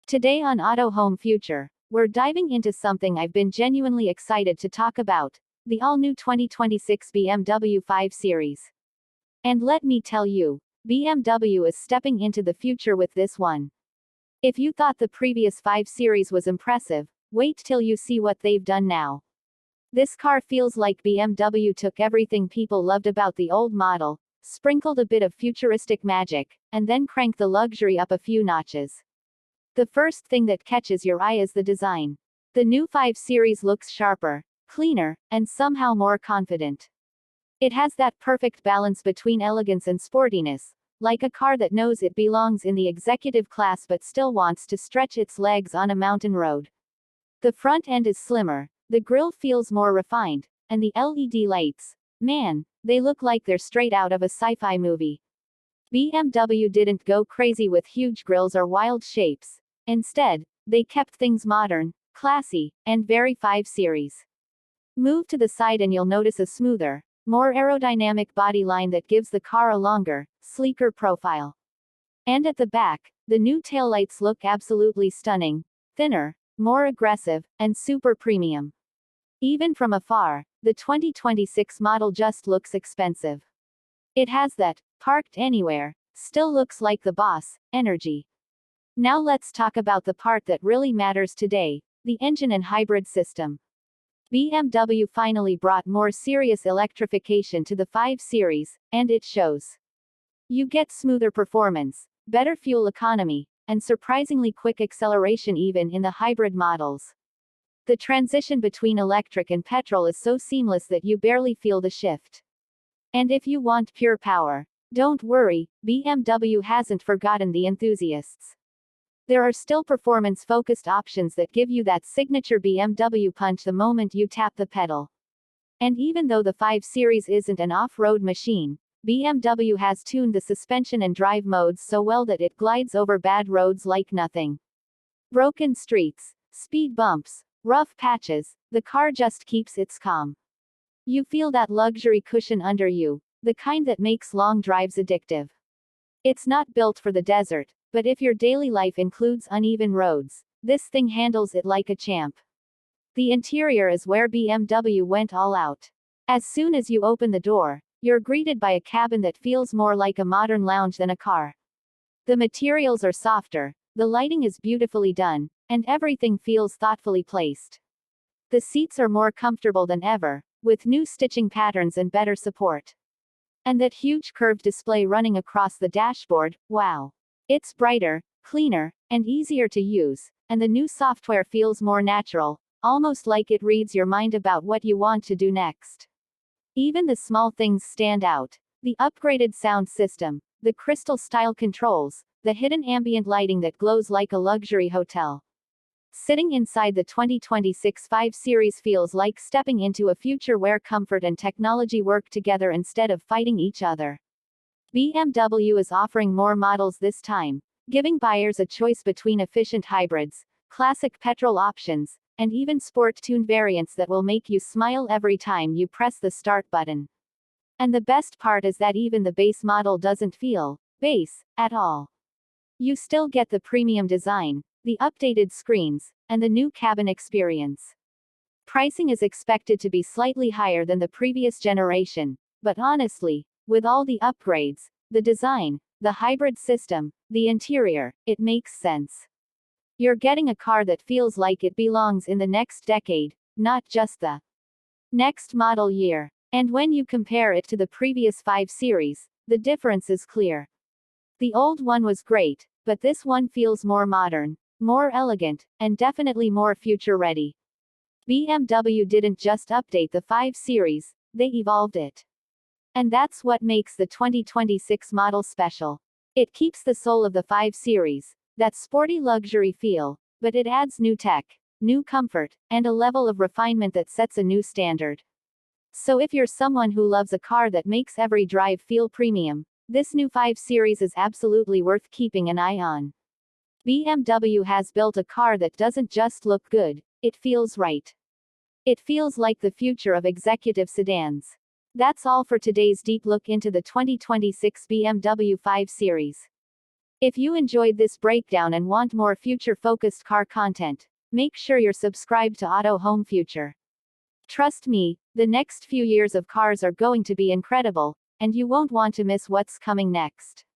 Today on Auto Home Future, we're diving into something I've been genuinely excited to talk about, the all-new 2026 BMW 5 Series. And let me tell you, BMW is stepping into the future with this one. If you thought the previous 5 Series was impressive, wait till you see what they've done now. This car feels like BMW took everything people loved about the old model, sprinkled a bit of futuristic magic, and then cranked the luxury up a few notches. The first thing that catches your eye is the design. The new 5 Series looks sharper, cleaner, and somehow more confident. It has that perfect balance between elegance and sportiness, like a car that knows it belongs in the executive class but still wants to stretch its legs on a mountain road. The front end is slimmer, the grille feels more refined, and the LED lights, man, they look like they're straight out of a sci-fi movie. BMW didn't go crazy with huge grilles or wild shapes. Instead, they kept things modern, classy, and very 5 Series. Move to the side and you'll notice a smoother, more aerodynamic body line that gives the car a longer, sleeker profile. And at the back, the new taillights look absolutely stunning, thinner, more aggressive, and super premium. Even from afar, the 2026 model just looks expensive. It has that, parked anywhere, still looks like the boss, energy. Now let's talk about the part that really matters today, the engine and hybrid system. BMW finally brought more serious electrification to the 5 Series, and it shows. You get smoother performance, better fuel economy, and surprisingly quick acceleration even in the hybrid models. The transition between electric and petrol is so seamless that you barely feel the shift. And if you want pure power, don't worry, BMW hasn't forgotten the enthusiasts. There are still performance-focused options that give you that signature BMW punch the moment you tap the pedal. And even though the 5 Series isn't an off-road machine, BMW has tuned the suspension and drive modes so well that it glides over bad roads like nothing. Broken streets, speed bumps, rough patches, the car just keeps its calm. You feel that luxury cushion under you, the kind that makes long drives addictive. It's not built for the desert, but if your daily life includes uneven roads, this thing handles it like a champ. The interior is where BMW went all out. As soon as you open the door, you're greeted by a cabin that feels more like a modern lounge than a car. The materials are softer, the lighting is beautifully done, and everything feels thoughtfully placed. The seats are more comfortable than ever, with new stitching patterns and better support. And that huge curved display running across the dashboard, wow. It's brighter, cleaner, and easier to use, and the new software feels more natural, almost like it reads your mind about what you want to do next. Even the small things stand out. The upgraded sound system, the crystal-style controls, the hidden ambient lighting that glows like a luxury hotel. Sitting inside the 2026 5 Series feels like stepping into a future where comfort and technology work together instead of fighting each other. BMW is offering more models this time, giving buyers a choice between efficient hybrids, classic petrol options, and even sport-tuned variants that will make you smile every time you press the start button. And the best part is that even the base model doesn't feel base at all. You still get the premium design, the updated screens, and the new cabin experience. Pricing is expected to be slightly higher than the previous generation, but honestly, with all the upgrades, the design, the hybrid system, the interior, it makes sense. You're getting a car that feels like it belongs in the next decade, not just the next model year. And when you compare it to the previous 5 Series, the difference is clear. The old one was great, but this one feels more modern, more elegant, and definitely more future-ready. BMW didn't just update the 5 Series, they evolved it. And that's what makes the 2026 model special. It keeps the soul of the 5 Series, that sporty luxury feel, but it adds new tech, new comfort, and a level of refinement that sets a new standard. So if you're someone who loves a car that makes every drive feel premium, this new 5 Series is absolutely worth keeping an eye on. BMW has built a car that doesn't just look good, it feels right. It feels like the future of executive sedans. That's all for today's deep look into the 2026 BMW 5 Series. If you enjoyed this breakdown and want more future-focused car content, make sure you're subscribed to Auto Home Future. Trust me, the next few years of cars are going to be incredible, and you won't want to miss what's coming next.